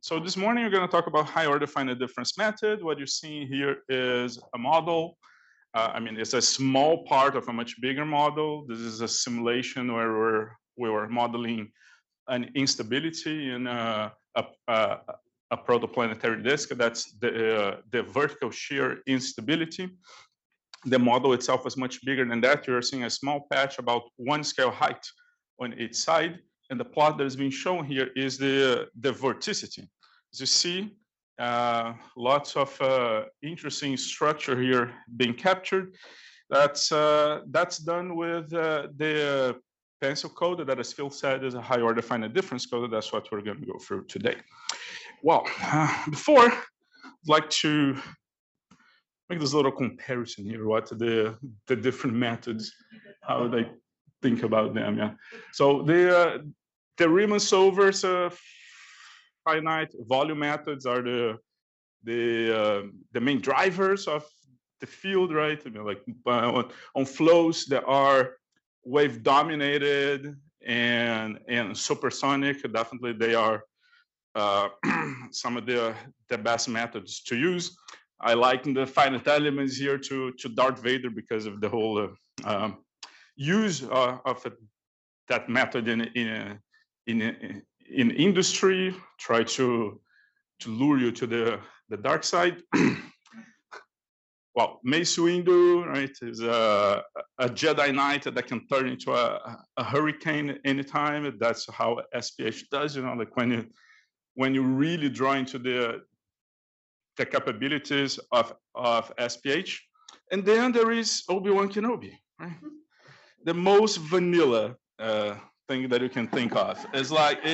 So this morning, we're going to talk about high-order finite difference method. What you're seeing here is a model. I mean, it's a small part of a much bigger model. This is a simulation where we were modeling an instability in a protoplanetary disk. That's the vertical shear instability. The model itself is much bigger than that. You're seeing a small patch about 1 scale height on each side. And the plot that is being shown here is the vorticity. As you see, lots of interesting structure here being captured. That's done with the pencil code that, as Phil said, is a high order finite difference code. That's what we're going to go through today. Well, before, I'd like to make this little comparison here. What the different methods, how they think about them. Yeah. So the Riemann-Solvers finite volume methods are the main drivers of the field, right? I mean, like on flows that are wave dominated and supersonic, definitely they are some of the best methods to use. I like the finite elements here to Darth Vader because of the whole use of that method in industry. Try to lure you to the dark side. Well, Mace Windu, right, is a Jedi Knight that can turn into a hurricane anytime. That's how SPH does, you know, like when you really draw into the capabilities of SPH. And then there is Obi-Wan Kenobi, right? The most vanilla thing that you can think of. It's like,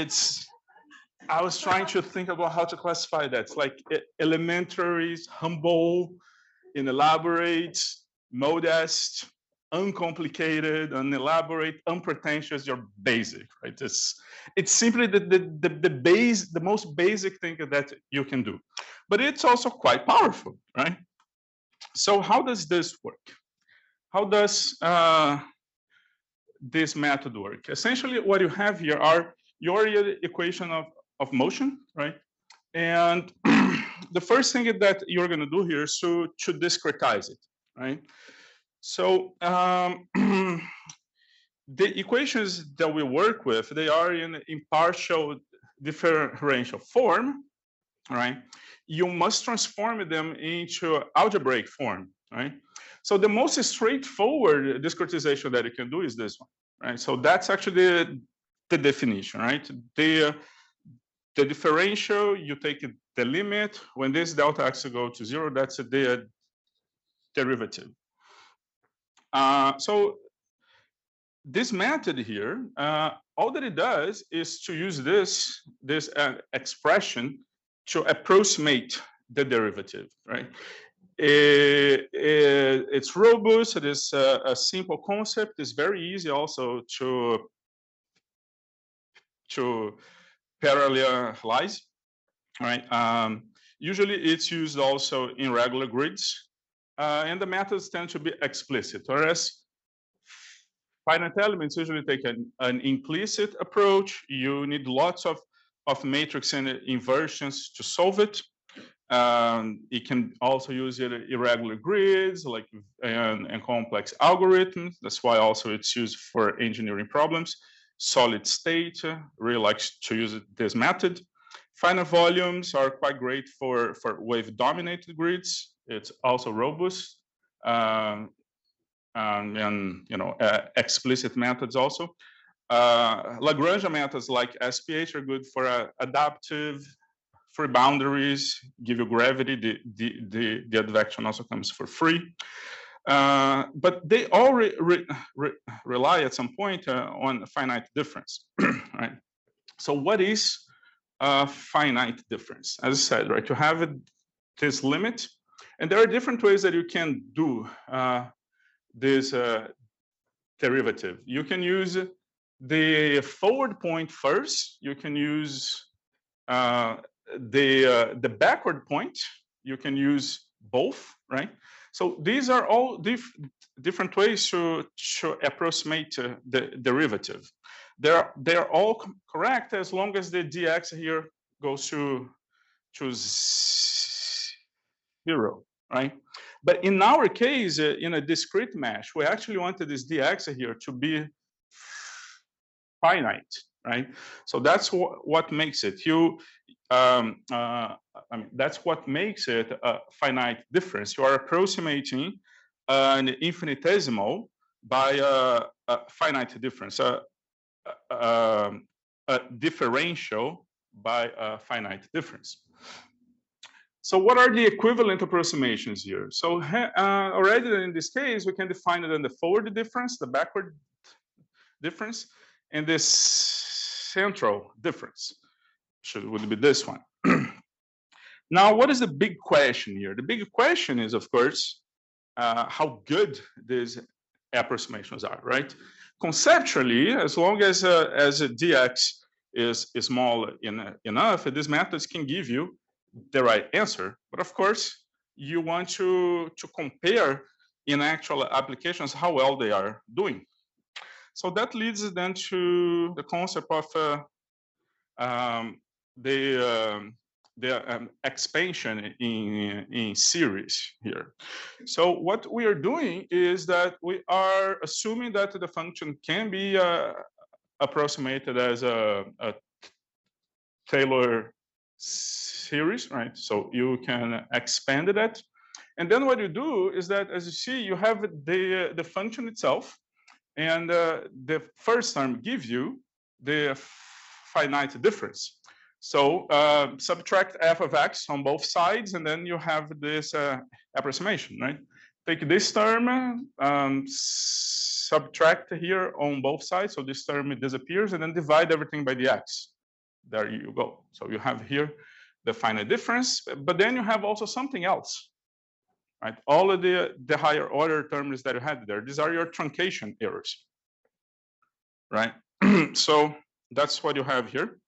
I was trying to think about how to classify that. It's like elementary, humble, inelaborate, modest, uncomplicated, unelaborate, unpretentious, you're basic, right? It's simply the most basic thing that you can do. But it's also quite powerful, right? So how does this work? How does this method work? Essentially, what you have here are your equation of motion, right? And the first thing that you're going to do here is to discretize it, right? So the equations that we work with, they are in partial differential form, right? You must transform them into algebraic form, right? So the most straightforward discretization that you can do is this one, right? So that's actually the definition, right? The differential, you take the limit. When this delta x go to 0, that's the derivative. So this method here, all that it does is to use this expression to approximate the derivative, right? It's robust. It is a simple concept. It's very easy also to parallelize, right? Usually it's used also in regular grids, and the methods tend to be explicit, whereas finite elements usually take an implicit approach. You need lots of matrix and inversions to solve it. You can also use irregular grids like and complex algorithms. That's why also it's used for engineering problems. Solid state really likes to use this method. Finite volumes are quite great for wave-dominated grids. It's also robust. And you know, explicit methods also. Lagrangian methods like SPH are good for adaptive, free boundaries, give you gravity. The advection also comes for free. But they all rely at some point on finite difference, right? So what is a finite difference? As I said, right, you have this limit, and there are different ways that you can do this derivative. You can use the forward point first. You can use the backward point. You can use both, right? So these are all different ways to approximate the derivative. They're all correct as long as the dx here goes to 0, right? But in our case, in a discrete mesh, we actually wanted this dx here to be finite, right? So that's what makes it. I mean, that's what makes it a finite difference. You are approximating an infinitesimal by a finite difference, a differential by a finite difference. So what are the equivalent approximations here? So already in this case, we can define it in the forward difference, the backward difference, and this central difference would be this one. Now, what is the big question here? The big question is, of course, how good these approximations are, right? Conceptually, as long as a dx is small enough, these methods can give you the right answer. But of course, you want to compare in actual applications how well they are doing. So that leads then to the concept of the expansion in series here. So what we are doing is that we are assuming that the function can be approximated as a Taylor series, right? So you can expand that. And then what you do is that, as you see, you have the function itself, and the first term gives you the finite difference. So subtract f of x on both sides, and then you have this approximation, right? Take this term, subtract here on both sides, so this term disappears, and then divide everything by the x. There you go. So you have here the finite difference, but then you have also something else, right? All of the higher order terms that you had there, these are your truncation errors, right? So that's what you have here.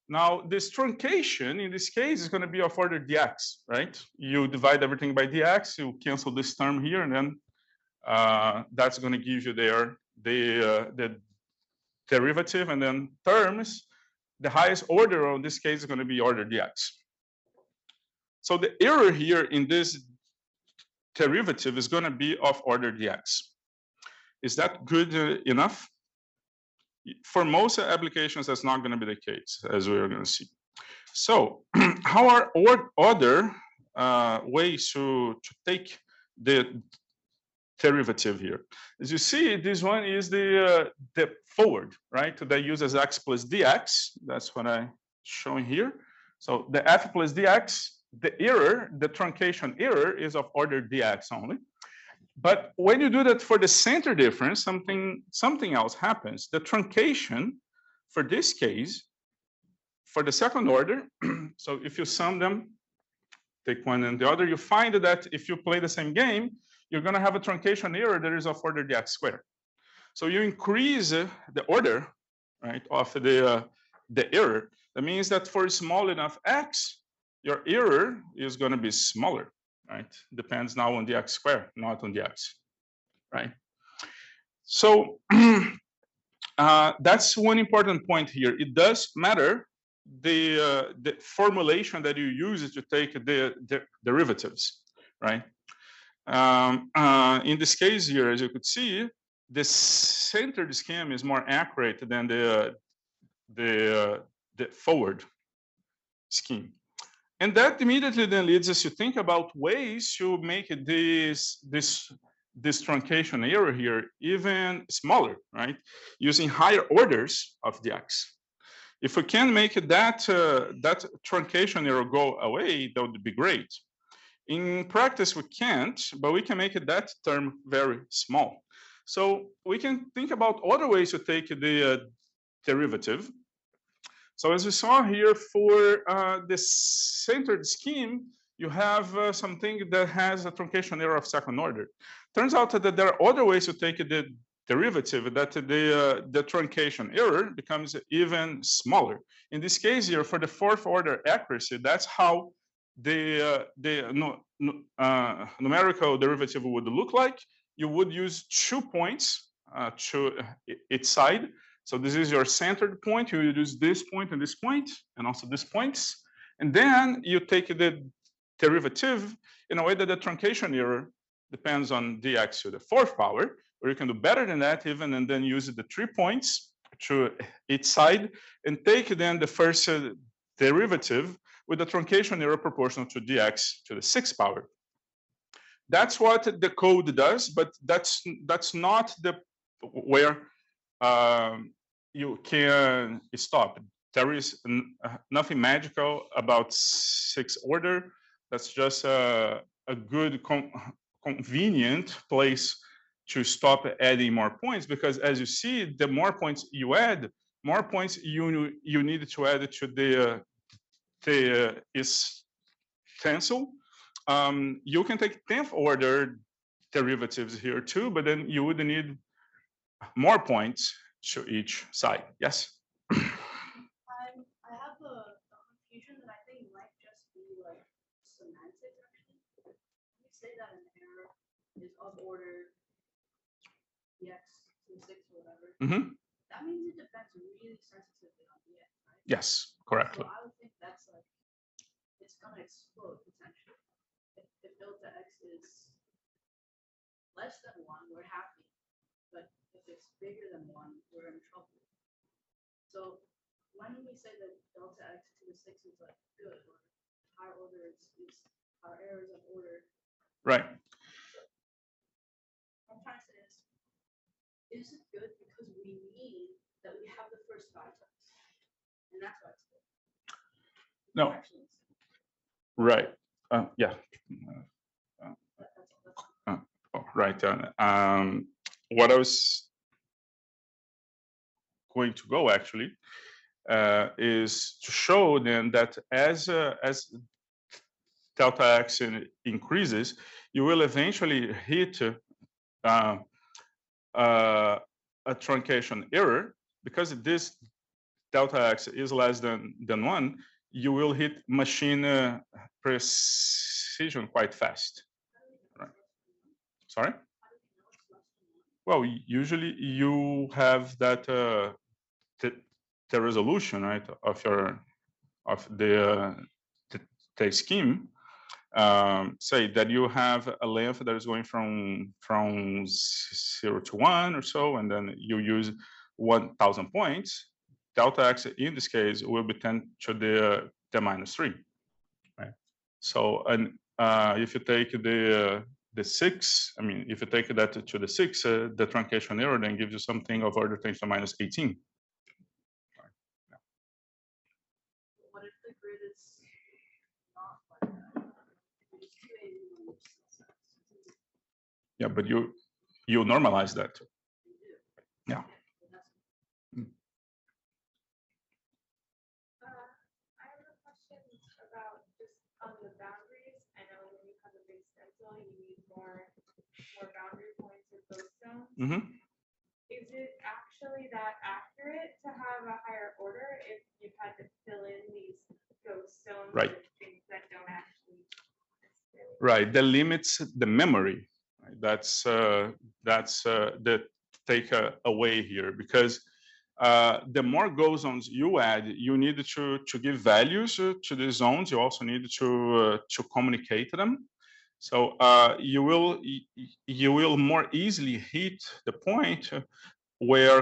Now, this truncation, in this case, is going to be of order dx, right? You divide everything by dx, you cancel this term here, and then that's going to give you there the derivative, and then terms, the highest order in this case is going to be order dx. So the error here in this derivative is going to be of order dx. Is that good enough? For most applications, that's not going to be the case, as we are going to see. So how are other ways to take the derivative here? As you see, this one is the forward, right? That uses x plus dx. That's what I'm showing here. So the f plus dx, the error, the truncation error is of order dx only. But when you do that for the center difference, something else happens. The truncation, for this case, for the second order, so if you sum them, take one and the other, you find that if you play the same game, you're going to have a truncation error that is of order dx squared. So you increase the order, right, of the error. That means that for small enough x, your error is going to be smaller. Right? Depends now on the x squared, not on the x, right? So that's one important point here. It does matter the formulation that you use to take the derivatives, right? In this case here, as you could see, the centered scheme is more accurate than the forward scheme. And that immediately then leads us to think about ways to make this truncation error here even smaller, right? Using higher orders of the x. If we can make that truncation error go away, that would be great. In practice, we can't, but we can make that term very small. So we can think about other ways to take the derivative. So as we saw here, for the centered scheme, you have something that has a truncation error of second order. Turns out that there are other ways to take the derivative, that the truncation error becomes even smaller. In this case here, for the fourth order accuracy, that's how the numerical derivative would look like. You would use 2 points to each side. So this is your centered point. You use this point and this point, and also these points. And then you take the derivative in a way that the truncation error depends on dx to the fourth power, or you can do better than that even, and then use the 3 points to each side, and take then the first derivative with the truncation error proportional to dx to the 6th power. That's what the code does, but that's not the where you can stop. There is nothing magical about 6th order. That's just a good convenient place to stop adding more points, because as you see, the more points you add, more points you need to add to the is stencil. You can take 10th order derivatives here too, but then you would need more points to each side. Yes? I have a confusion that I think might just be like semantics actually. You say that an error is of order dx to 6 or whatever. That means it depends really sensitively on dx, right? Yes, correctly. So I would think that's like, it's gonna explode potentially. If delta x is less than 1, we're happy. But if it's bigger than 1, we're in trouble. So when we say that delta x to the 6 is like good, or higher order is our errors of order. Right. What I'm trying to say is it good because we need that we have the first 5 times? And that's why it's good. No. Right. Yeah. Right. What I was going to go actually is to show then that as delta x increases, you will eventually hit a truncation error, because this delta x is less than 1. You will hit machine precision quite fast. Right. Sorry? Well, usually you have that the resolution, right, of the scheme. Say that you have a length that is going from 0 to 1 or so, and then you use 1,000 points. Delta x in this case will be 10 to the -3, right? So, and if you take the 6, I mean, if you take that to the 6, the truncation error then gives you something of order 10 to the -18. What if the grid is not like that? Yeah, but you normalize that. Yeah. I have a question about just on the boundaries. I know when you have a big stencil, you need more boundary points with those stones. Is it actually that accurate to have a higher order if you've had to fill in these ghost stones right. with things that don't actually necessarily? Right, that limits the memory. Right? That's the take away here, because the more ghost zones you add, you need to give values to the zones. You also need to communicate them. So you will more easily hit the point where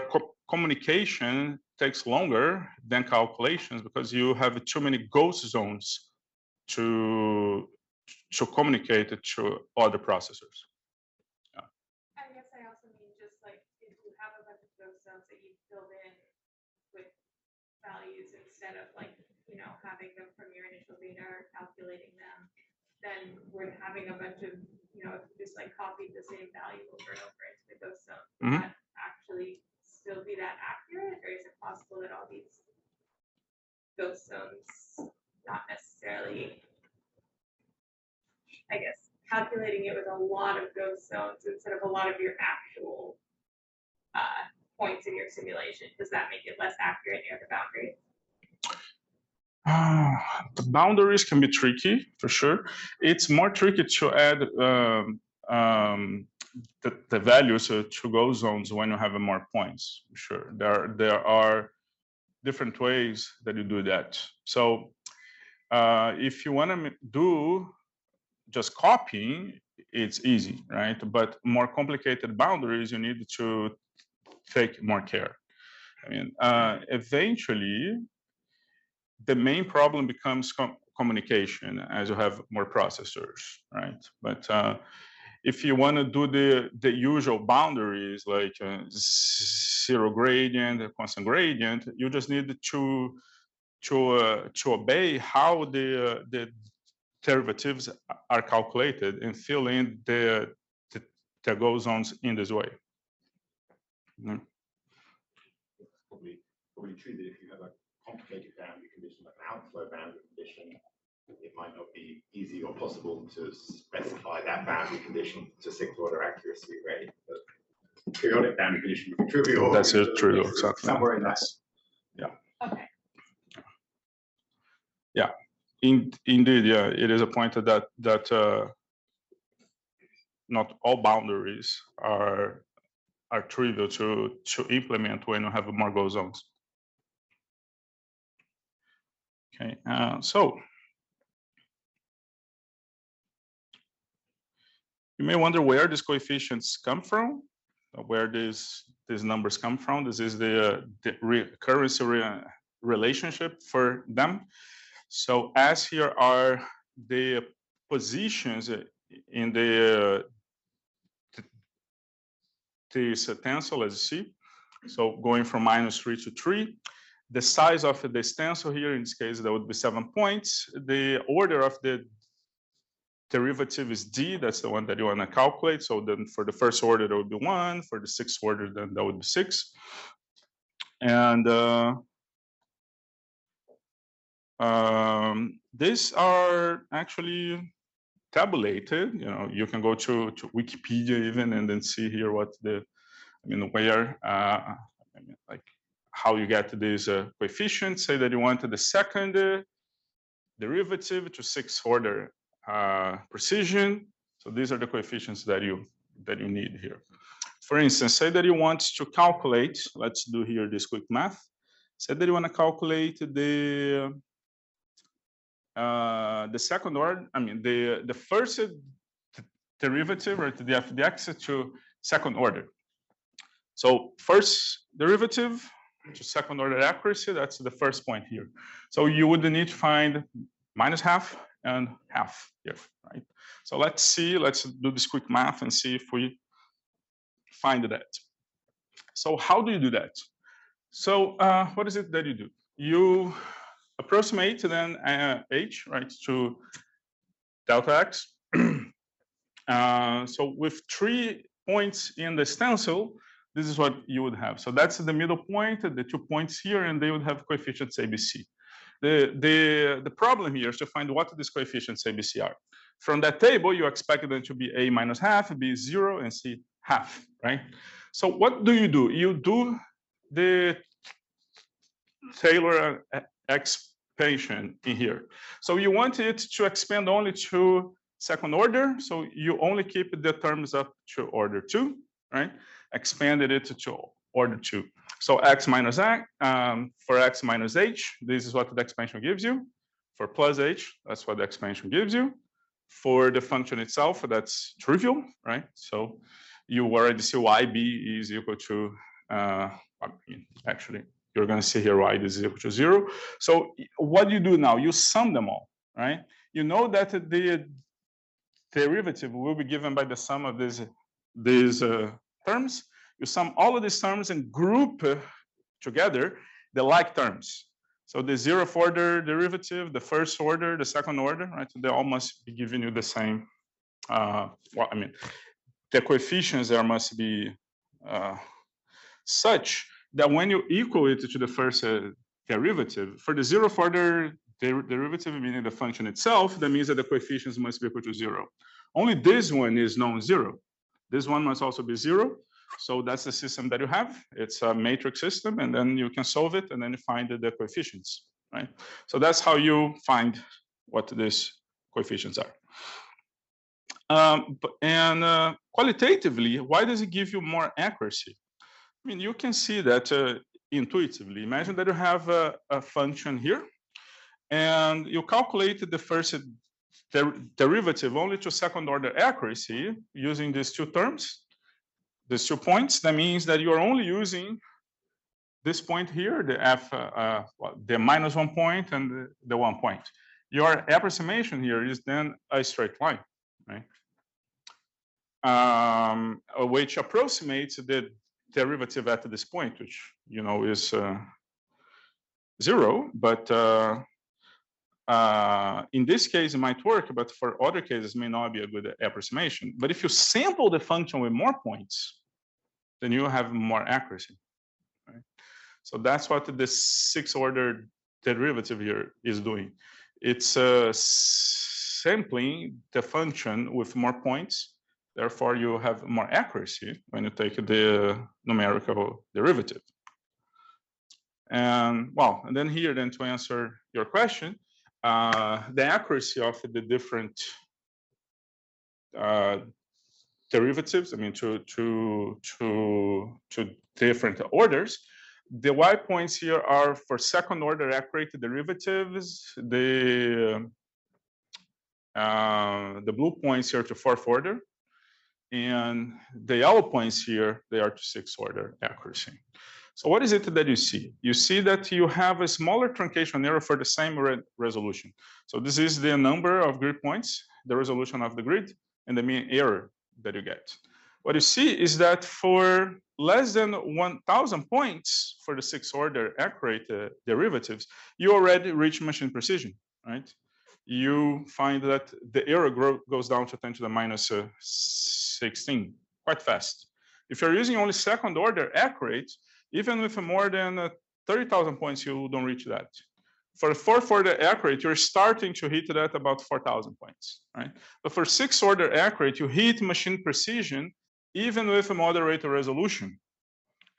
communication takes longer than calculations, because you have too many ghost zones to communicate it to other processors. I guess I also mean just like if you have a bunch of ghost zones that you filled in with values instead of like, you know, having them from your initial data or calculating them, then we're having a bunch of, you know, if you just like copied the same value over and over into the ghost zone, would that actually still be that accurate? Or is it possible that all these ghost zones not necessarily, I guess, calculating it with a lot of ghost zones instead of a lot of your actual points in your simulation, does that make it less accurate near the boundary? The boundaries can be tricky, for sure. It's more tricky to add the values to go zones when you have more points. Sure, there are different ways that you do that. So if you want to do just copying, it's easy, right? But more complicated boundaries, you need to take more care. I mean, eventually, the main problem becomes communication as you have more processors, right? But if you want to do the usual boundaries like zero gradient, constant gradient, you just need to obey how the derivatives are calculated and fill in the go zones in this way. Mm. Probably true that if you have a complicated boundary condition, like an outflow boundary condition, it might not be easy or possible to specify that boundary condition to sixth order accuracy, right? But periodic boundary condition would be trivial. That's it, trivial, exactly. Somewhere in that. Yeah. Okay. Yeah. Indeed, yeah, it is a point that not all boundaries are trivial to implement when you have more go zones. Okay, so you may wonder where these coefficients come from, where these numbers come from. This is the recurrency relationship for them. So as here are the positions in this tensor, as you see. So going from -3 to 3. The size of the stencil here, in this case, that would be 7 points. The order of the derivative is d, that's the one that you want to calculate. So then for the first order, that would be 1. For the sixth order, then that would be 6. And these are actually tabulated. You know, you can go to Wikipedia even and then see here what where, like how you get these coefficients. Say that you want the second derivative to sixth order precision. So these are the coefficients that you need here. For instance, say that you want to calculate, let's do here this quick math. Say that you want to calculate the second order, the first derivative, right, the f of the x to second order. So first derivative to second order accuracy, that's the first point here. So you would need to find -half and half here, right? So let's do this quick math and see if we find that. So how do you do that? So what is it that you do? You approximate then h, right, to delta x. So with 3 points in the stencil, this is what you would have. So that's the middle point, the 2 points here, and they would have coefficients ABC. The problem here is to find what these coefficients ABC are. From that table, you expect them to be A minus half, B 0, and C half, right? So what do? You do the Taylor expansion in here. So you want it to expand only to second order. So you only keep the terms up to order 2, right? Expanded it to order 2. So x minus x, for x minus h, this is what the expansion gives you. For plus h, that's what the expansion gives you. For the function itself, that's trivial, right? So you already see yb is equal to, actually, you're going to see here y is equal to 0. So what you do now, you sum them all, right? You know that the derivative will be given by the sum of these terms. You sum all of these terms and group together the like terms. So the 0th order derivative, the first order, the second order, right? They all must be giving you the same. The coefficients there must be such that when you equal it to the first derivative, for the 0th order derivative, meaning the function itself, that means that the coefficients must be equal to 0. Only this one is non-zero. This one must also be 0. So that's the system that you have. It's a matrix system, and then you can solve it, and then you find the coefficients, right? So that's how you find what these coefficients are. Qualitatively, why does it give you more accuracy? I mean, you can see that intuitively. Imagine that you have a function here, and you calculate the first derivative only to second order accuracy using these two terms, these 2 points. That means that you are only using this point here, the the -1 point and the 1 point. Your approximation here is then a straight line, right? Which approximates the derivative at this point, which is 0. But in this case, it might work, but for other cases, it may not be a good approximation. But if you sample the function with more points, then you have more accuracy. Right? So that's what the 6th order derivative here is doing. It's sampling the function with more points. Therefore, you have more accuracy when you take the numerical derivative. And well, and then here, then to answer your question, the accuracy of the different derivatives, I mean, to different orders. The y points here are for second order accurate derivatives. The blue points here to 4th order, and the yellow points here, they are to 6th order accuracy. So what is it that you see? You see that you have a smaller truncation error for the same resolution. So this is the number of grid points, the resolution of the grid, and the mean error that you get. What you see is that for less than 1,000 points for the 6th order accurate derivatives, you already reach machine precision, right? You find that the error goes down to 10 to the minus 16 quite fast. If you're using only second order accurate, even with more than 30,000 points, you don't reach that. For 4th order accurate, you're starting to hit that about 4,000 points, right? But for 6th order accurate, you hit machine precision even with a moderate resolution.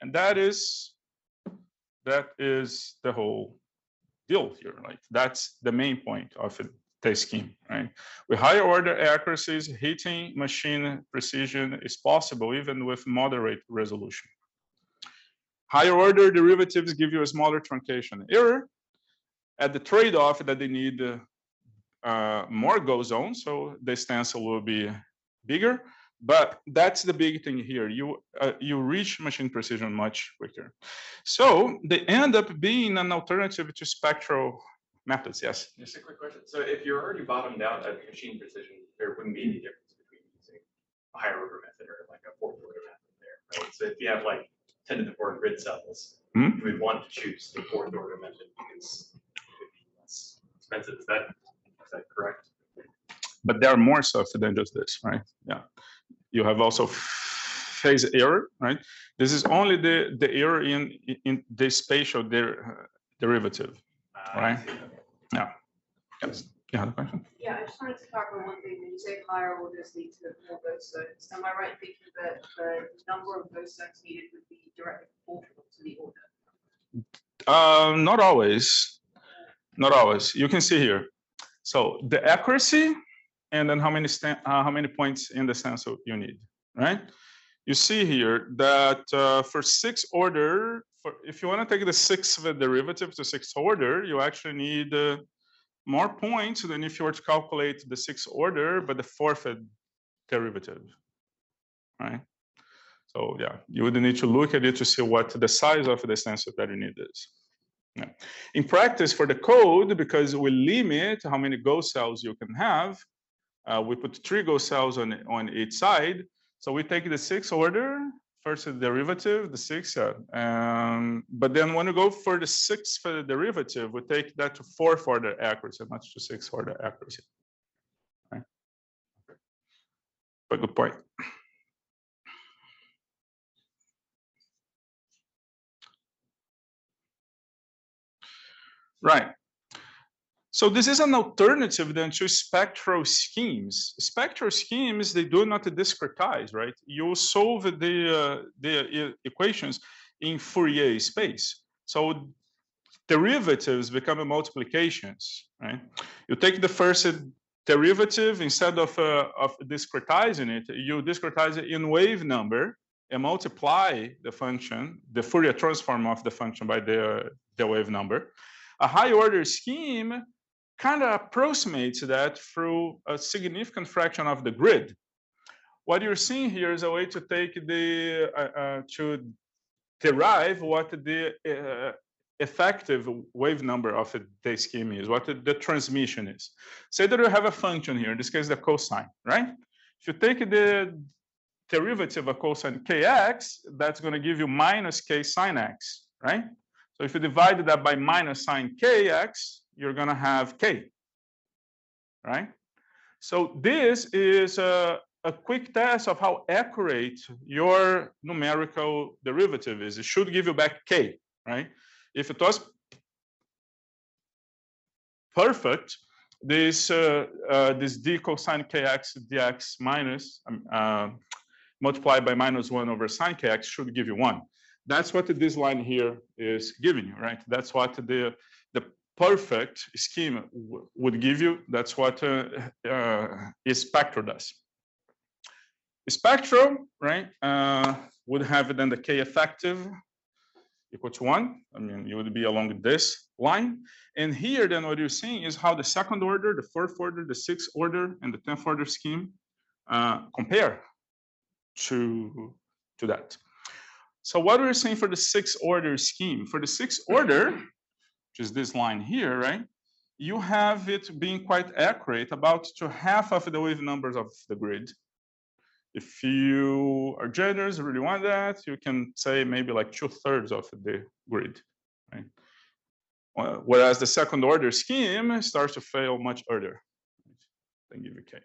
And that is the whole deal here. Like that's the main point of the scheme, right? With higher order accuracies, hitting machine precision is possible even with moderate resolution. Higher order derivatives give you a smaller truncation error at the trade-off that they need more go zones, so the stencil will be bigger. But that's the big thing here. You reach machine precision much quicker. So they end up being an alternative to spectral methods. Yes? Just a quick question. So if you're already bottomed out at machine precision, there wouldn't be any difference between using a higher order method or like a 4th order method there, right? So if you have like 10 to the 4 grid cells, you would want to choose the 4th order method because it would be less expensive. Is that correct? But there are more stuff than just this, right? Yeah. You have also phase error, right? This is only the error in the spatial derivative, right? Yeah. Yes. You had a question? Yeah, I just wanted to clarify one thing. When you say higher orders lead to more ghost zones, am I right in thinking that the number of ghost zones needed would be directly proportional to the order? Not always. Not always. You can see here. So the accuracy, and then how many points in the stencil you need, right? You see here that for 6th order, if you want to take the 6th derivative to 6th order, you actually need more points than if you were to calculate the 6th order, but the 4th derivative, right? So yeah, you would need to look at it to see what the size of the stencil that you need is. Yeah. In practice, for the code, because we limit how many go cells you can have, we put 3 go cells on each side. So we take the 6th order, first derivative, the 6th, but then when you go for the 6th derivative, we take that to 4th order accuracy, not to 6th order accuracy. Right? But good point. Right. So this is an alternative then to spectral schemes. Spectral schemes, they do not discretize, right? You solve the equations in Fourier space. So derivatives become multiplications, right? You take the first derivative, instead of discretizing it, you discretize it in wave number and multiply the function, the Fourier transform of the function by the wave number. A high order scheme kind of approximates that through a significant fraction of the grid. What you're seeing here is a way to take the, to derive what the effective wave number of the scheme is, what the transmission is. Say that you have a function here, in this case, the cosine, right? If you take the derivative of cosine kx, that's going to give you minus k sine x, right? So if you divide that by minus sine kx, you're going to have k, right? So this is a quick test of how accurate your numerical derivative is. It should give you back k, right? If it was perfect, this d cosine kx dx minus multiplied by -1 over sine kx should give you 1. That's what this line here is giving you, right? That's what the perfect scheme would give you. That's what spectral does. Spectral, right, would have then the k effective equal to 1. I mean, you would be along this line. And here, then, what you're seeing is how the second order, the fourth order, the sixth order, and the 10th order scheme compare to that. So what we're saying for the sixth order scheme, for the sixth order, which is this line here, right, you have it being quite accurate about to half of the wave numbers of the grid. If you are generous, really want that, you can say maybe like 2/3 of the grid, right? Whereas the second order scheme starts to fail much earlier. Then give you k.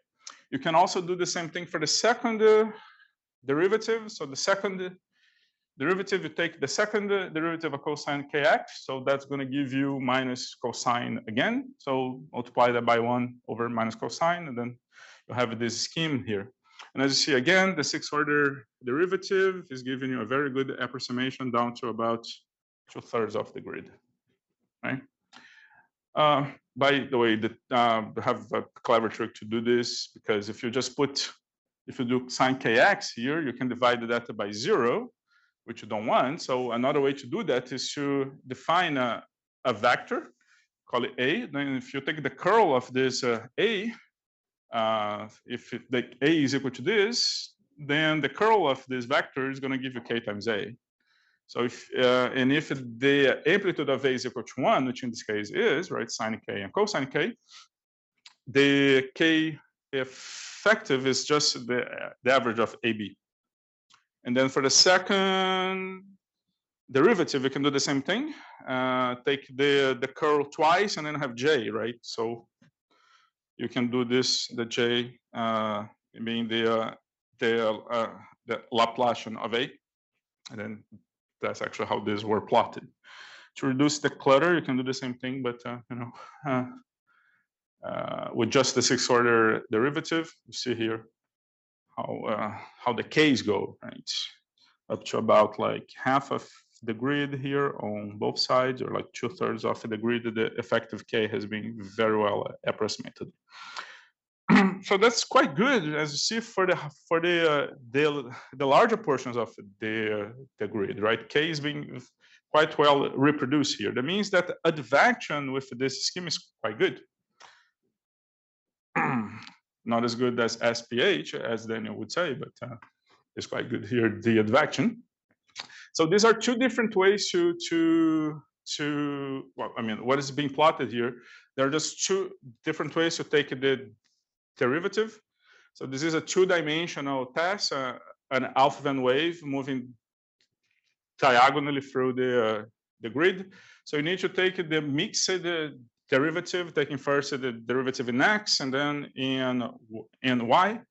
You can also do the same thing for the second derivative. So the second derivative, you take the second derivative of cosine kx. So that's going to give you minus cosine again. So multiply that by 1 over minus cosine, and then you have this scheme here. And as you see, again, the sixth order derivative is giving you a very good approximation down to about 2/3 of the grid, right? By the way, I have a clever trick to do this, because if you just if you do sine kx here, you can divide that by 0, which you don't want. So another way to do that is to define a vector, call it a. Then if you take the curl of this a, if the a is equal to this, then the curl of this vector is going to give you k times a. So if the amplitude of a is equal to 1, which in this case is, right, sine k and cosine k, the k effective is just the average of ab. And then for the second derivative, we can do the same thing. Take the curl twice and then have j, right? So you can do this, the j being the Laplacian of a, and then that's actually how these were plotted. To reduce the clutter, you can do the same thing, but with just the sixth order derivative, you see here how the k's go, right? Up to about like half of the grid here on both sides, or like 2/3 of the grid, the effective k has been very well approximated. So that's quite good, as you see, for the larger portions of the grid, right? K is being quite well reproduced here. That means that advection with this scheme is quite good. Not as good as SPH, as Daniel would say, but it's quite good here, the advection. So these are two different ways well, I mean, what is being plotted here, there are just two different ways to take the derivative. So this is a two-dimensional test, an Alphen wave moving diagonally through the grid. So you need to take the mixed derivative, taking first the derivative in x and then in y.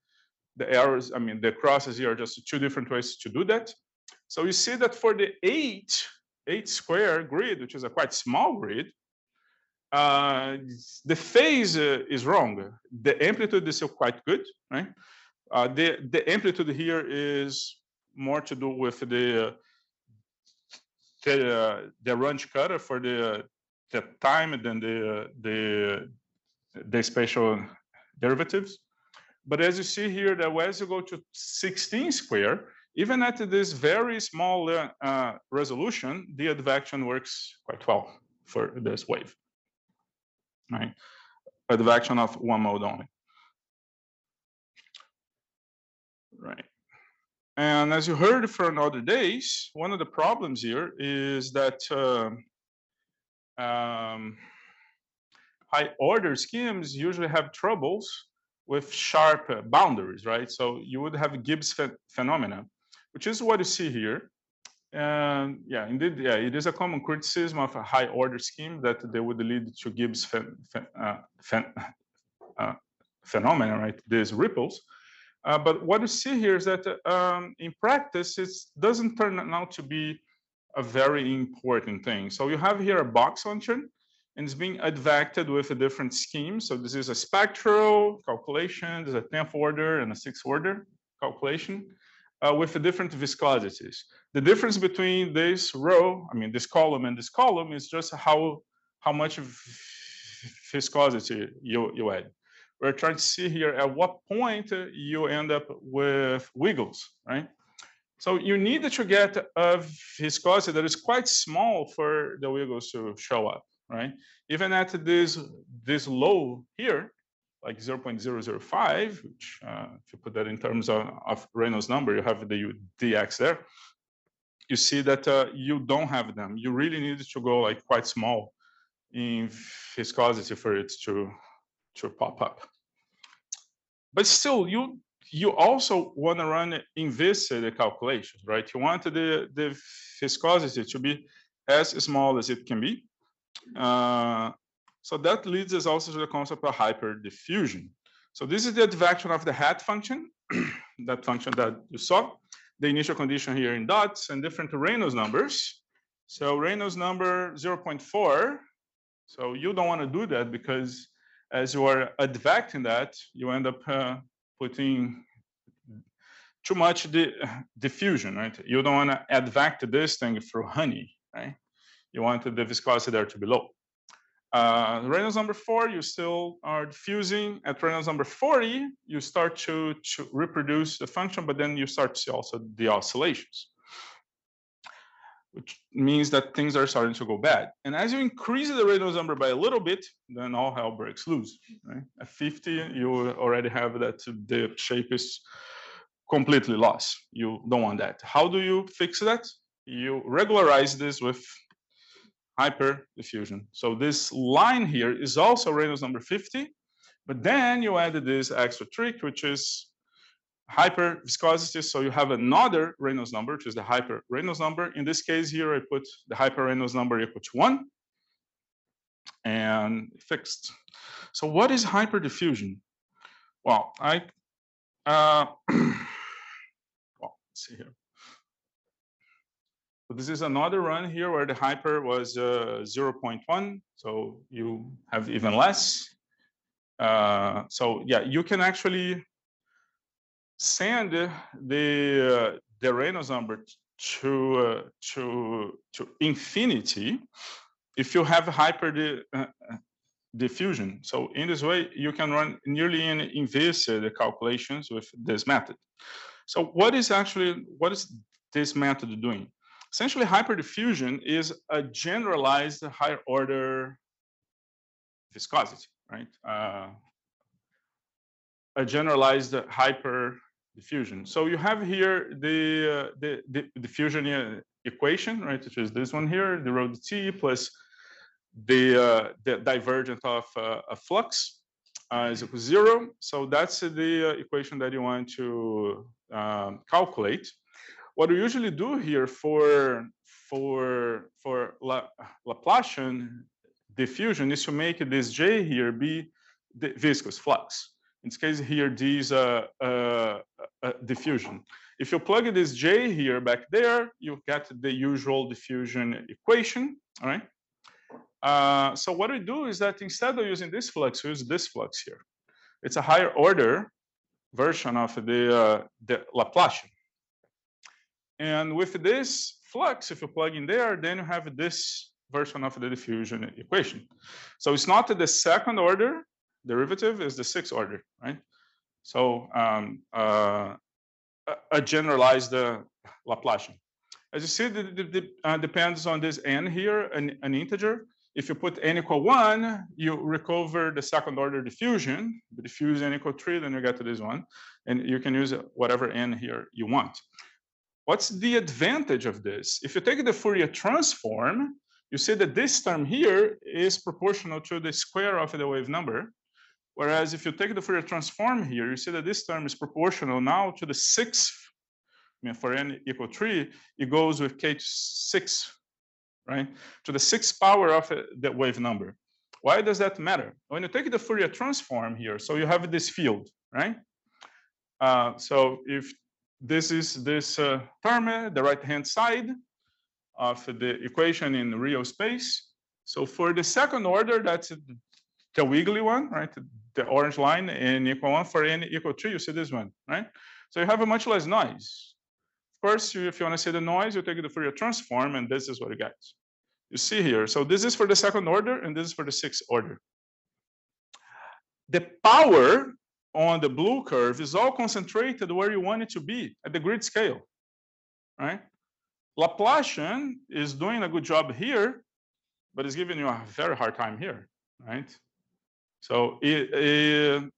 The arrows, I mean, the crosses here are just two different ways to do that. So you see that for the 8 square grid, which is a quite small grid, the phase is wrong. The amplitude is still quite good, right? The amplitude here is more to do with the range cutter for the time than the spatial derivatives. But as you see here, that as you go to 16 square, even at this very small resolution, the advection works quite well for this wave, right? Advection of one mode only, right? And as you heard from other days, one of the problems here is that high order schemes usually have troubles with sharp boundaries, right? So you would have Gibbs phenomena, which is what you see here. And yeah, indeed, yeah, it is a common criticism of a high order scheme that they would lead to Gibbs phenomena, right? These ripples. But what you see here is that in practice, it doesn't turn out to be a very important thing. So you have here a box function, and it's being advected with a different scheme. So this is a spectral calculation, there's a 10th order and a 6th order calculation with the different viscosities. The difference between this row, I mean, this column and this column is just how much viscosity you add. We're trying to see here at what point you end up with wiggles, right? So you need to get a viscosity that is quite small for the wiggles to show up, right? Even at this low here, like 0.005, which if you put that in terms of Reynolds number, you have the dx there. You see that you don't have them. You really need to go like quite small in viscosity for it to pop up. But still, you also want to run inviscid calculations, right? You want the viscosity to be as small as it can be. So that leads us also to the concept of hyperdiffusion. So this is the advection of the hat function, that function that you saw. The initial condition here in dots and different Reynolds numbers. So Reynolds number 0.4. So you don't want to do that because as you are advecting that, you end up putting too much diffusion, right? You don't want to advect this thing through honey, right? You want the viscosity there to be low. Reynolds number 4, you still are diffusing. At Reynolds number 40, you start to reproduce the function, but then you start to see also the oscillations, which means that things are starting to go bad. And as you increase the Reynolds number by a little bit, then all hell breaks loose, right? At 50, you already have that the shape is completely lost. You don't want that. How do you fix that? You regularize this with hyperdiffusion. So this line here is also Reynolds number 50, but then you added this extra trick, which is hyper viscosity. So you have another Reynolds number, which is the hyper Reynolds number. In this case here, I put the hyper Reynolds number equal to 1 and fixed. So what is hyperdiffusion? Well, well, let's see here. So this is another run here where the hyper was 0.1. So you have even less. So yeah, you can actually send the Reynolds number to infinity if you have hyper diffusion. So in this way, you can run nearly inviscid calculations with this method. So what is this method doing? Essentially, hyperdiffusion is a generalized higher order viscosity, right? A generalized hyperdiffusion. So you have here the diffusion equation, right? Which is this one here, the rho dt plus the divergence of a flux is equal to 0. So that's the equation that you want to calculate. What we usually do here for Laplacian diffusion is to make this J here be the viscous flux. In this case here, D is a diffusion. If you plug this J here back there, you get the usual diffusion equation, all right? So what we do is that instead of using this flux, we use this flux here. It's a higher order version of the Laplacian. And with this flux, if you plug in there, then you have this version of the diffusion equation. So it's not the second order derivative is the 6th order, right? So a generalized Laplacian. As you see, it depends on this n here, an integer. If you put n equal 1, you recover the 2nd order diffusion. The diffuse n equal 3, then you get to this one. And you can use whatever n here you want. What's the advantage of this? If you take the Fourier transform, you see that this term here is proportional to the square of the wave number. Whereas if you take the Fourier transform here, you see that this term is proportional now to the 6th. I mean, for n equal 3, it goes with k to 6, right? To the 6th power of the wave number. Why does that matter? When you take the Fourier transform here, so you have this field, right? So if this is this term, the right-hand side of the equation in real space. So for the 2nd order, that's the wiggly one, right? The orange line, n equal 1. For n equal 3, you see this one, right? So you have a much less noise. Of course, if you want to see the noise, you take the Fourier transform, and this is what you get. You see here. So this is for the 2nd order, and this is for the 6th order. The power on the blue curve is all concentrated where you want it to be, at the grid scale, right? Laplacian is doing a good job here, but it's giving you a very hard time here, right? So it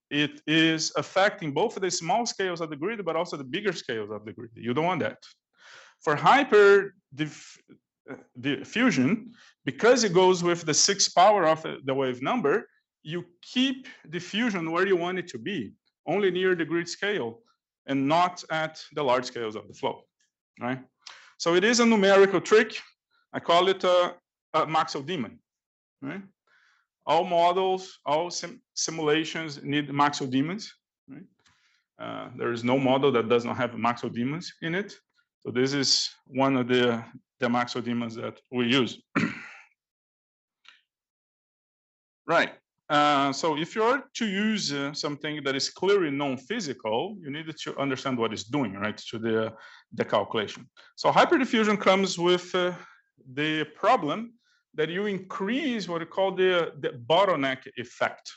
is affecting both the small scales of the grid, but also the bigger scales of the grid. You don't want that. For hyper diffusion, because it goes with the 6th power of the wave number, you keep diffusion where you want it to be, only near the grid scale and not at the large scales of the flow, right? So it is a numerical trick. I call it a Maxwell demon, right? All models, all simulations need Maxwell demons, right? There is no model that does not have Maxwell demons in it. So this is one of the Maxwell demons that we use. Right. So if you're to use something that is clearly non-physical, you need to understand what it's doing, right, to the calculation. So hyperdiffusion comes with the problem that you increase what we call the bottleneck effect.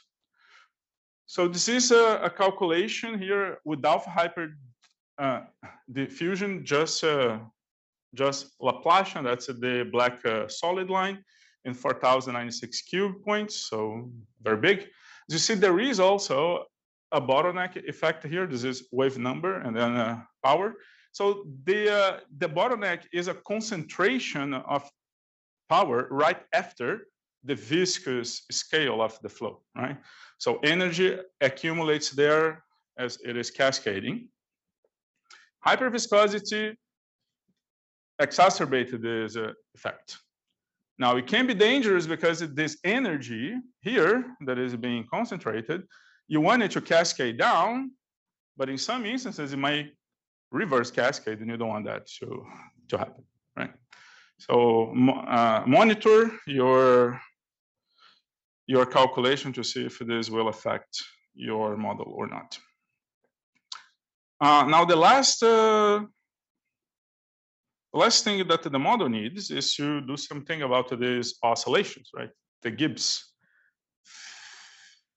So this is a calculation here without hyperdiffusion, just Laplacian, that's the black solid line, in 4,096 cube points, so very big. As you see, there is also a bottleneck effect here. This is wave number and then power. So the bottleneck is a concentration of power right after the viscous scale of the flow, right? So energy accumulates there as it is cascading. Hyperviscosity exacerbates this effect. Now, it can be dangerous because this energy here that is being concentrated, you want it to cascade down, but in some instances, it might reverse cascade, and you don't want that to happen, right? So monitor your calculation to see if this will affect your model or not. Now, the last thing that the model needs is to do something about these oscillations, right? The Gibbs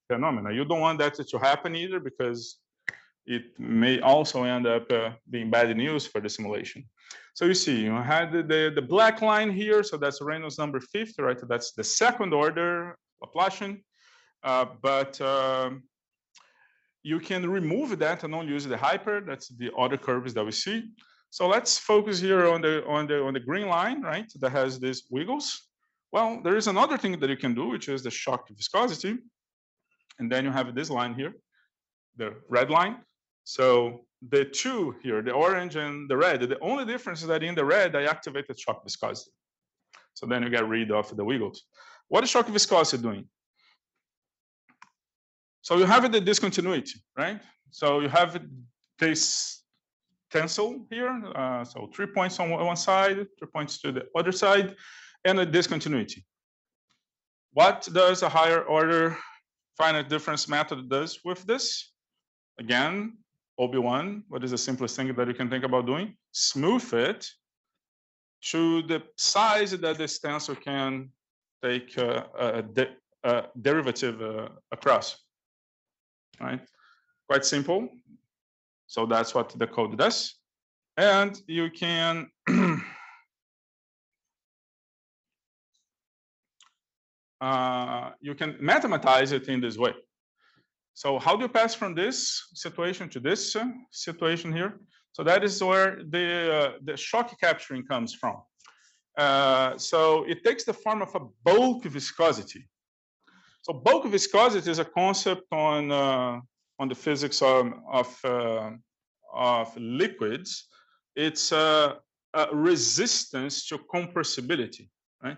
phenomena. You don't want that to happen either because it may also end up being bad news for the simulation. So you see, you had the black line here, so that's Reynolds number 50, right? That's the 2nd order Laplacian, but you can remove that and only use the hyper. That's the other curves that we see. So let's focus here on the green line, right? That has these wiggles. Well, there is another thing that you can do, which is the shock viscosity. And then you have this line here, the red line. So the two here, the orange and the red, the only difference is that in the red, I activated shock viscosity. So then you get rid of the wiggles. What is shock viscosity doing? So you have the discontinuity, right? So you have this tensile here, so 3 points on one side, 3 points to the other side, and a discontinuity. What does a higher order finite difference method does with this? Again, OB1, what is the simplest thing that you can think about doing? Smooth it to the size that this tensor can take a derivative across, right? Quite simple. So that's what the code does. And you can mathematize it in this way. So how do you pass from this situation to this situation here? So that is where the shock capturing comes from. So it takes the form of a bulk viscosity. So bulk viscosity is a concept on the physics of liquids. It's a resistance to compressibility, right?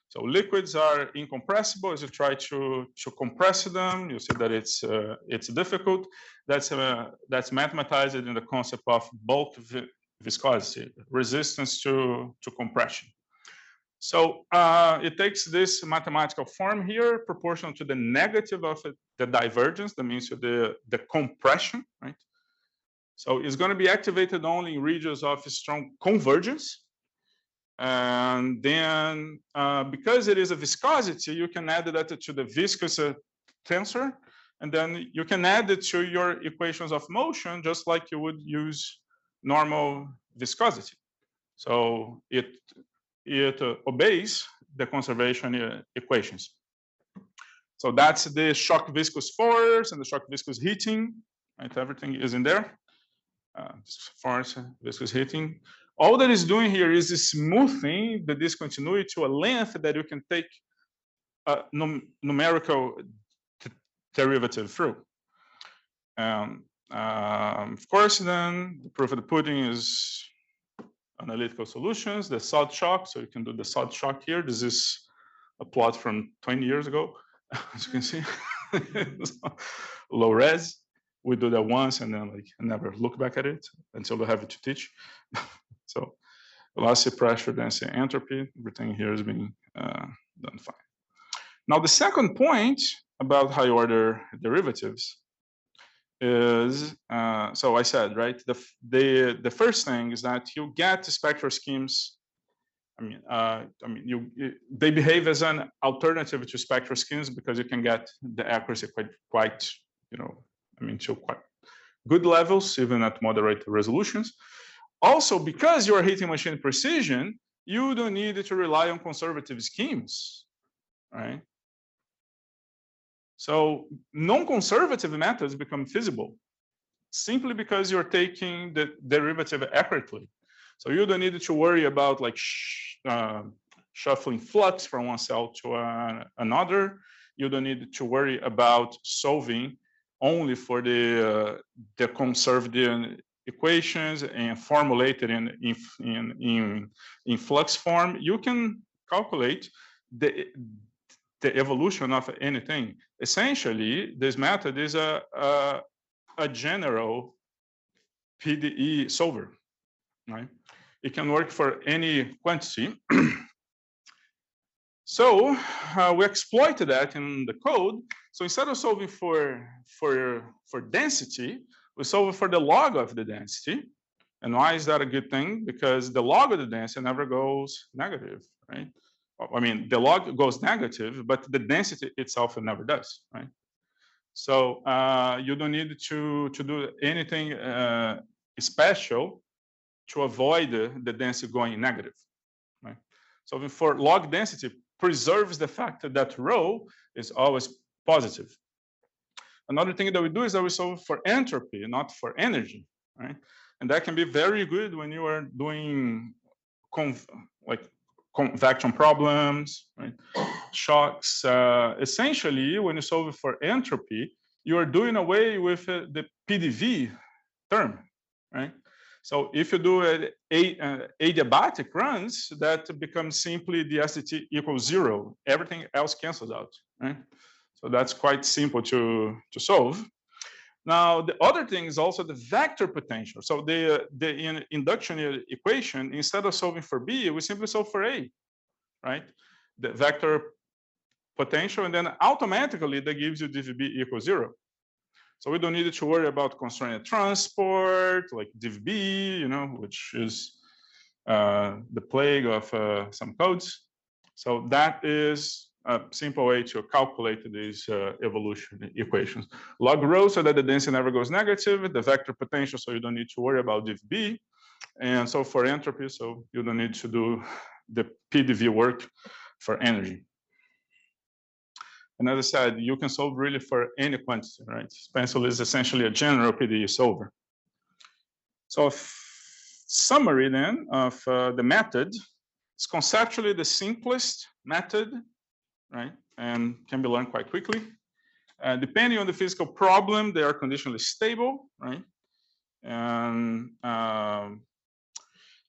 So liquids are incompressible. As you try to compress them, you see that it's difficult. That's mathematized in the concept of bulk viscosity, resistance to compression. So it takes this mathematical form here, proportional to the negative of the divergence, that means to the compression, right? So it's going to be activated only in regions of strong convergence. And then because it is a viscosity, you can add that to the viscous tensor, and then you can add it to your equations of motion, just like you would use normal viscosity. So it obeys the conservation equations. So that's the shock viscous force and the shock viscous heating, right? Everything is in there. Force, viscous heating. All that is doing here is smoothing the discontinuity to a length that you can take a numerical derivative through. Of course, then the proof of the pudding is analytical solutions, the sod shock. So you can do the sod shock here. This is a plot from 20 years ago, as you can see. Low res. We do that once and then never look back at it until we have it to teach. So velocity, pressure, density, entropy, everything here is being done fine. Now the second point about high order derivatives is, so I said, right, the first thing is that you get spectral schemes. They behave as an alternative to spectral schemes because you can get the accuracy quite to quite good levels, even at moderate resolutions. Also, because you are hitting machine precision, you don't need to rely on conservative schemes, right? So non-conservative methods become feasible simply because you're taking the derivative accurately. So you don't need to worry about shuffling flux from one cell to another. You don't need to worry about solving only for the conservative equations and formulated in flux form. You can calculate the evolution of anything. Essentially, this method is a general PDE solver, right? It can work for any quantity. So we exploited that in the code. So instead of solving for density, we solve for the log of the density. And why is that a good thing? Because the log of the density never goes negative, right? I mean, the log goes negative, but the density itself never does, right? So you don't need to do anything special to avoid the density going negative, right? So for log density preserves the fact that rho is always positive. Another thing that we do is that we solve for entropy, not for energy, right? And that can be very good when you are doing convection problems, right? Shocks. Essentially, when you solve for entropy, you are doing away with the PDV term, right? So if you do adiabatic runs, that becomes simply the SDT equals 0. Everything else cancels out, right? So that's quite simple to solve. Now, the other thing is also the vector potential. So the induction equation, instead of solving for B, we simply solve for A, right? The vector potential, and then automatically that gives you dvb equals 0. So we don't need to worry about constrained transport, like dvb, which is the plague of some codes. So that is a simple way to calculate these evolution equations. Log rho so that the density never goes negative, the vector potential so you don't need to worry about div B, and so for entropy, so you don't need to do the PDV work for energy. And as I said, you can solve really for any quantity, right? Pencil is essentially a general PDE solver. So summary then of the method, it's conceptually the simplest method, right? And can be learned quite quickly. Depending on the physical problem, they are conditionally stable, right? And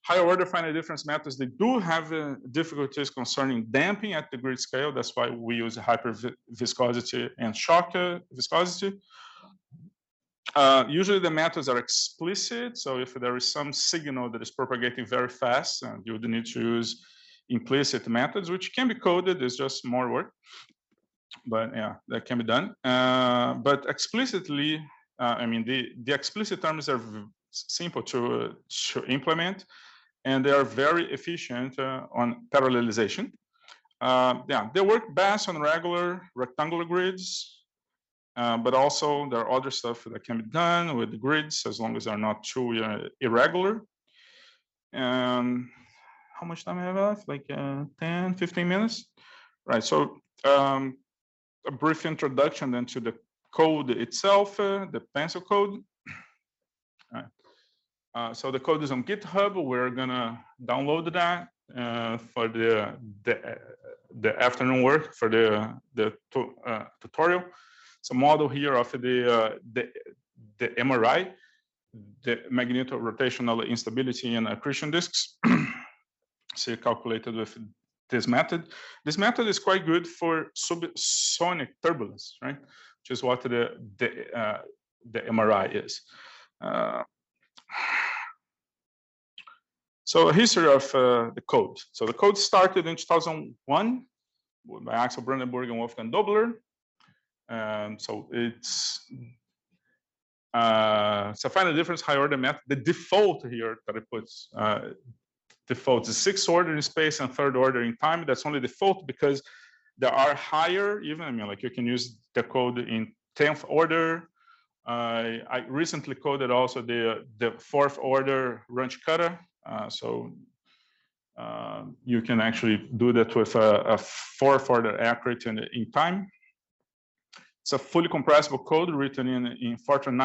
higher order finite difference methods, they do have difficulties concerning damping at the grid scale. That's why we use hyper viscosity and shock viscosity. Usually the methods are explicit. So if there is some signal that is propagating very fast, you would need to use implicit methods, which can be coded, it's just more work. But yeah, that can be done. But explicitly, I mean, the explicit terms are simple to implement, and they are very efficient on parallelization. Yeah, they work best on regular rectangular grids, but also there are other stuff that can be done with the grids as long as they're not too irregular. And how much time I have left? Like 10, 15 minutes? Right, so a brief introduction then to the code itself, the pencil code. So the code is on GitHub. We're gonna download that for the afternoon work for the tutorial. It's a model here of the MRI, the magnetorotational instability in accretion disks. So calculated with this method. This method is quite good for subsonic turbulence, right? Which is what the MRI is. So a history of the code. So the code started in 2001 by Axel Brandenburg and Wolfgang Dobler. So it's a finite difference high order method. The default here that it puts default is 6th order in space and 3rd order in time. That's only default because there are higher even. I mean, like you can use the code in 10th order. I recently coded also the 4th order Runge-Kutta. So you can actually do that with a 4th order accurate in time. It's a fully compressible code written in Fortran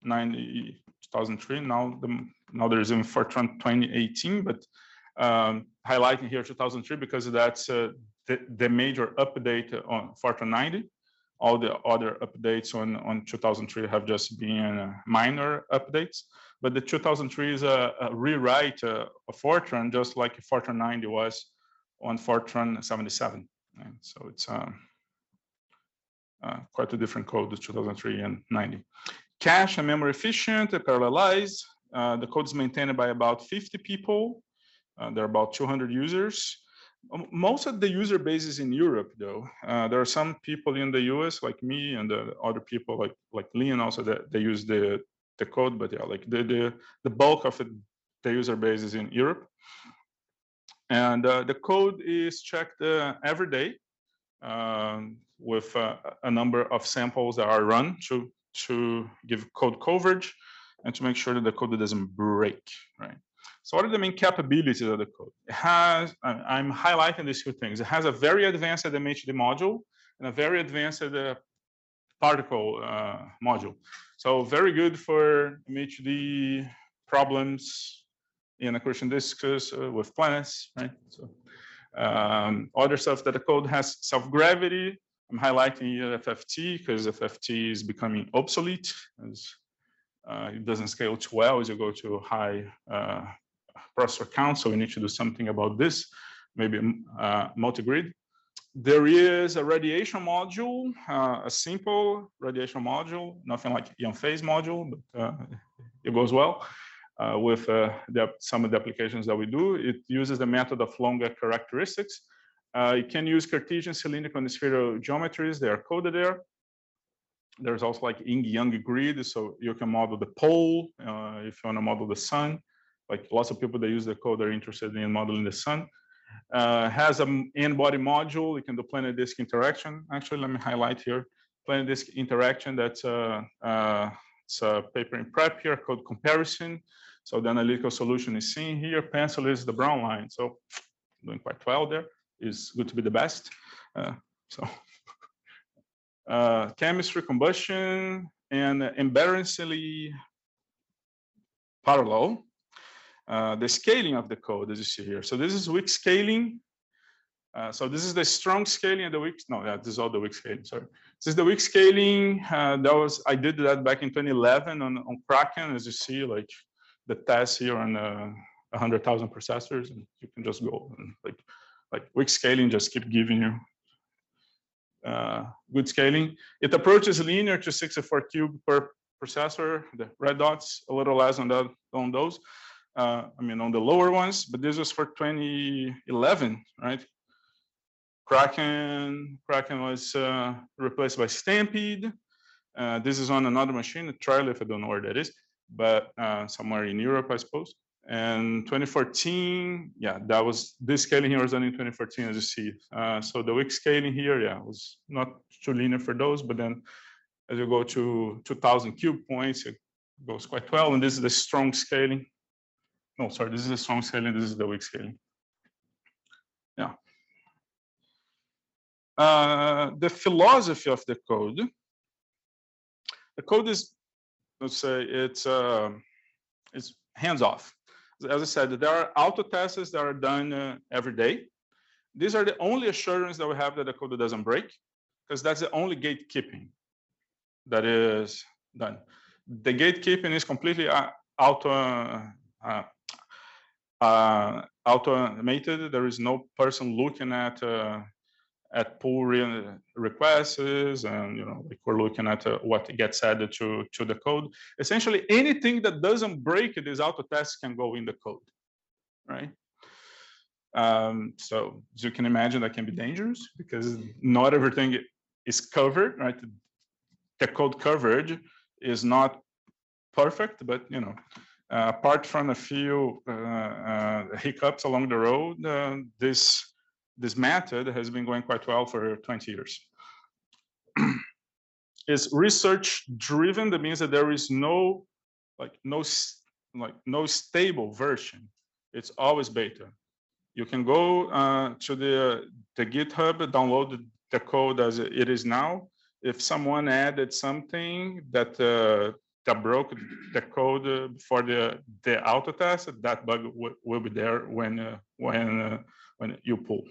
2003. Now there's in Fortran 2018, but highlighting here 2003 because that's the major update on Fortran 90. All the other updates on 2003 have just been minor updates, but the 2003 is a rewrite of Fortran, just like Fortran 90 was on Fortran 77. And so it's quite a different code, the 2003 and 90. Cache and memory efficient, parallelized. The code is maintained by about 50 people. There are about 200 users. Most of the user base is in Europe, though. There are some people in the US, like me, and the other people, like Leon, also that they use the code. But yeah, like the bulk of the user base is in Europe. And the code is checked every day with a number of samples that are run to give code coverage and to make sure that the code doesn't break, right? So what are the main capabilities of the code? It has, I'm highlighting these two things. It has a very advanced MHD module and a very advanced particle module. So very good for MHD problems in accretion disks with planets, right? So other stuff that the code has self-gravity. I'm highlighting here FFT because FFT is becoming obsolete as it doesn't scale too well as you go to high processor count, so we need to do something about this, maybe multi-grid. There is a radiation module, a simple radiation module, nothing like ion phase module, but it goes well with some of the applications that we do. It uses the method of longer characteristics. You can use Cartesian, cylindrical, and spherical geometries. They are coded there. There's also like yin-yang grid, so you can model the pole if you want to model the sun. Like lots of people that use the code are interested in modeling the sun. Has an in-body module. You can do planar disk interaction. Actually, let me highlight here. Planar disk interaction, that's it's a paper in prep here called comparison. So the analytical solution is seen here. Pencil is the brown line. So doing quite well there. Is good to be the best. Chemistry, combustion, and embarrassingly parallel. The scaling of the code, as you see here. So this is weak scaling. So this is the strong scaling and the weak. No, yeah, this is all the weak scaling. Sorry, this is the weak scaling. I did that back in 2011 on Kraken, as you see, like the test here on 100,000 processors, and you can just go and like weak scaling just keep giving you good scaling. It approaches linear to 64 cube per processor. The red dots a little less on those. I mean on the lower ones, but this was for 2011, right? Kraken was replaced by Stampede. This is on another machine, a trial, if I don't know where that is, but somewhere in Europe, I suppose. And 2014, yeah, that was this scaling here was done in 2014, as you see. So the weak scaling here, yeah, was not too linear for those, but then as you go to 2,000 cube points, it goes quite well. And this is the strong scaling. No, sorry, this is the strong scaling. This is the weak scaling. Yeah. The philosophy of the code. The code is, let's say, it's hands-off. As I said, there are auto tests that are done every day. These are the only assurance that we have that the code doesn't break, because that's the only gatekeeping that is done. The gatekeeping is completely automated. There is no person looking at pull requests, and like we're looking at what gets added to the code. Essentially, anything that doesn't break these auto tests can go in the code, right? So as you can imagine, that can be dangerous because not everything is covered, right? The code coverage is not perfect, but apart from a few hiccups along the road, this method has been going quite well for 20 years. It's research driven. That means that there is no stable version. It's always beta. You can go to the GitHub, download the code as it is now. If someone added something that broke the code for the auto test, that bug will be there when you pull.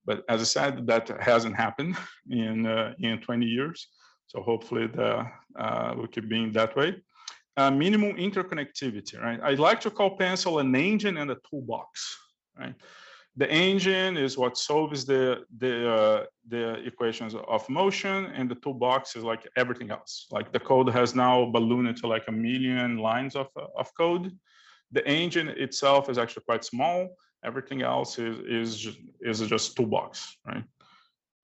But as I said, that hasn't happened in 20 years. So hopefully we keep being that way. Minimum interconnectivity, right? I like to call Pencil an engine and a toolbox, right? The engine is what solves the equations of motion, and the toolbox is like everything else. Like the code has now ballooned to like 1 million lines of code. The engine itself is actually quite small. Everything else is just toolbox, right?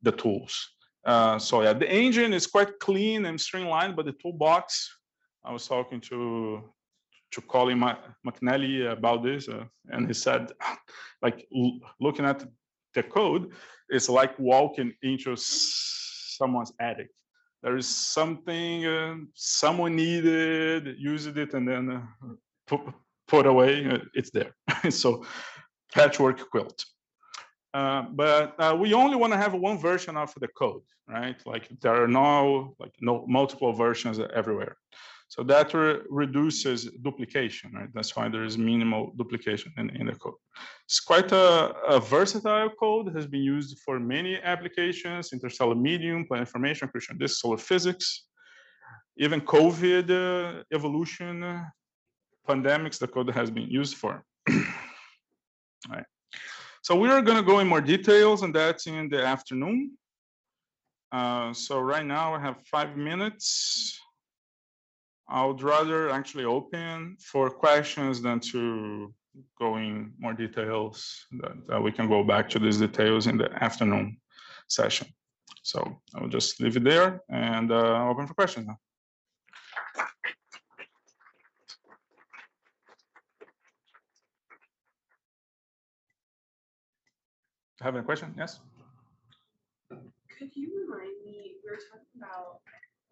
The tools. So yeah, the engine is quite clean and streamlined, but the toolbox, I was talking to Colin McNally about this, and he said, like looking at the code, it's like walking into someone's attic. There is something someone needed, used it, and then put away. It's there. So patchwork quilt. But we only want to have one version of the code, right? Like there are no multiple versions everywhere. So that reduces duplication, right? That's why there is minimal duplication in the code. It's quite a versatile code. It has been used for many applications: interstellar medium, planet formation, accretion disk, solar physics, even COVID evolution, pandemics. The code has been used for. All right. So we are going to go in more details, and that's in the afternoon. So right now I have 5 minutes. I would rather actually open for questions than to go in more details. That we can go back to these details in the afternoon session. So I will just leave it there and open for questions now. Have any question? Yes. Could you remind me, we were talking about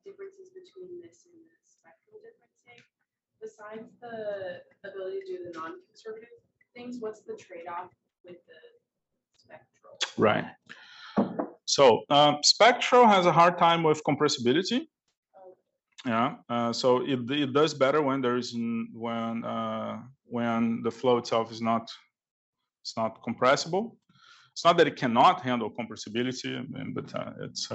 differences between this and the spectral differencing. Besides the ability to do the non-conservative things, what's the trade-off with the spectral? Right. So spectral has a hard time with compressibility. Yeah. So it does better when there's when the flow itself is not compressible. It's not that it cannot handle compressibility, but it's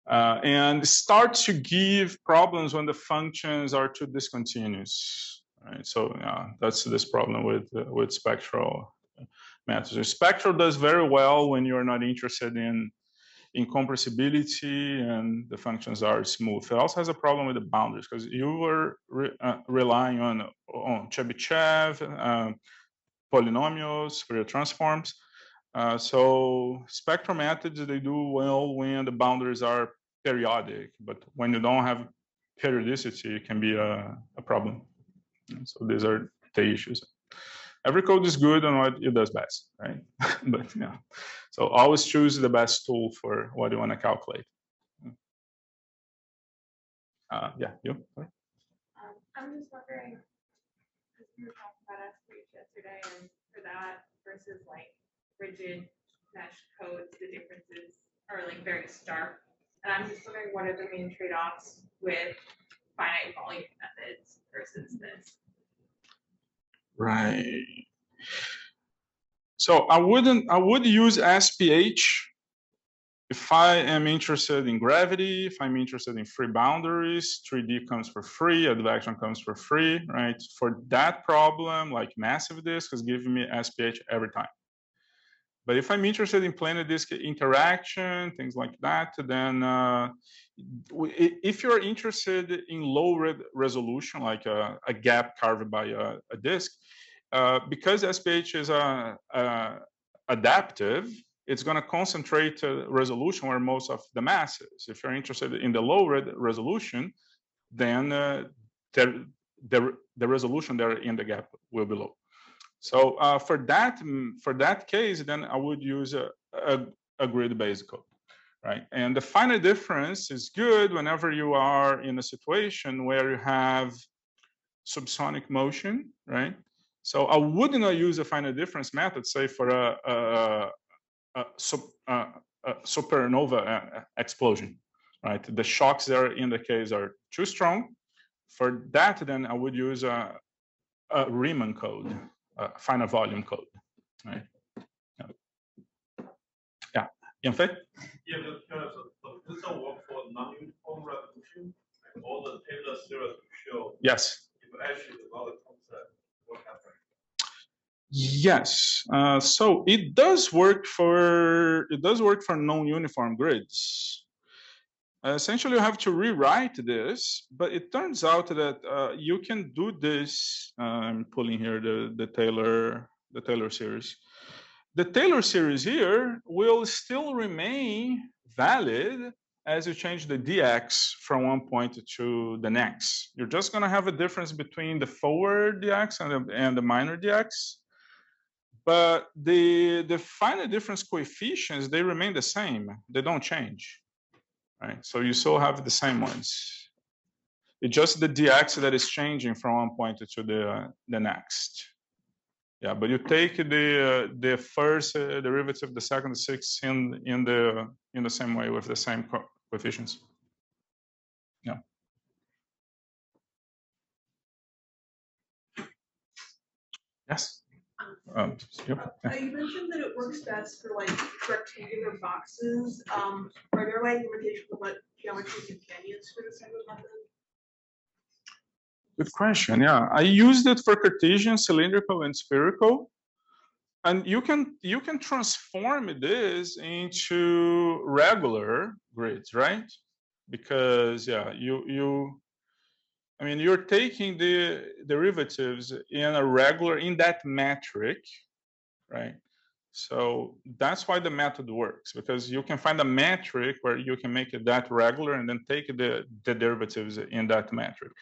and start to give problems when the functions are too discontinuous. Right? So that's this problem with spectral methods. Spectral does very well when you're not interested in compressibility and the functions are smooth. It also has a problem with the boundaries because you were relying on Chebyshev polynomials, Fourier transforms. So spectral methods, they do well when the boundaries are periodic, but when you don't have periodicity, it can be a problem. And so these are the issues. Every code is good on what it does best, right? But yeah, so always choose the best tool for what you want to calculate. Yeah, you? I'm just wondering, because we were talking about SPH yesterday, and for that versus like rigid mesh codes, the differences are like very stark. And I'm just wondering, what are the main trade-offs with finite volume methods versus this? Right. So I would use SPH if I am interested in gravity, if I'm interested in free boundaries. 3D comes for free, advection comes for free, right? For that problem, like massive disk is giving me SPH every time. But if I'm interested in planar disk interaction, things like that, then if you're interested in low resolution, like a gap carved by a disk, because SPH is adaptive, it's going to concentrate resolution where most of the mass is. If you're interested in the low resolution, then the resolution there in the gap will be low. So for that case, then I would use a grid-based code, right? And the finite difference is good whenever you are in a situation where you have subsonic motion, right? So I would not use a finite difference method, say for a supernova explosion, right? The shocks there in the case are too strong. For that, then I would use a Riemann code, finite volume code, right? Yeah, in fact. Yeah, but this will work for non-uniform resolution, and all the Taylor series show. Yes. If actually the valid concept, what happens? Yes. So it does work for non-uniform grids. Essentially, you have to rewrite this, but it turns out that you can do this. I'm pulling here the Taylor series. The Taylor series here will still remain valid as you change the dx from one point to the next. You're just going to have a difference between the forward dx and the minor dx. But the finite difference coefficients, they remain the same. They don't change. Right? So you still have the same ones. It's just the dx that is changing from one point to the next. Yeah, but you take the first derivative, the second, the sixth in the same way with the same coefficients. Yeah. Yes. Yeah. You mentioned that it works best for like rectangular boxes. Are there like limitations of what geometries you can use for this type of method? Good question. Yeah, I used it for Cartesian, cylindrical, and spherical, and you can transform this into regular grids, right? Because yeah, I mean, you're taking the derivatives in that metric, right? So that's why the method works, because you can find a metric where you can make it that regular and then take the derivatives in that metric.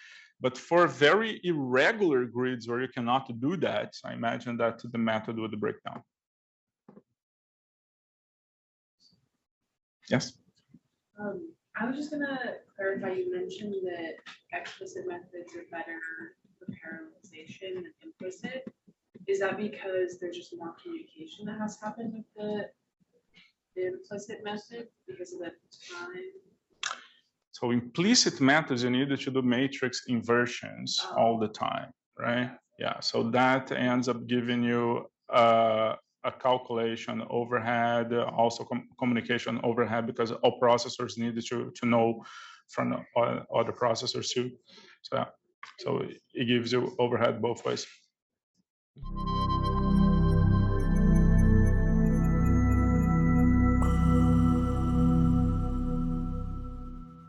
But for very irregular grids where you cannot do that, I imagine that the method would break down. Yes. I was just gonna clarify, you mentioned that explicit methods are better for parallelization than implicit. Is that because there's just more communication that has happened with the implicit method because of the time? So implicit methods, you need to do matrix inversions all the time, right? Yeah, so that ends up giving you a calculation overhead, also communication overhead, because all processors need to know from other processors too. So it gives you overhead both ways.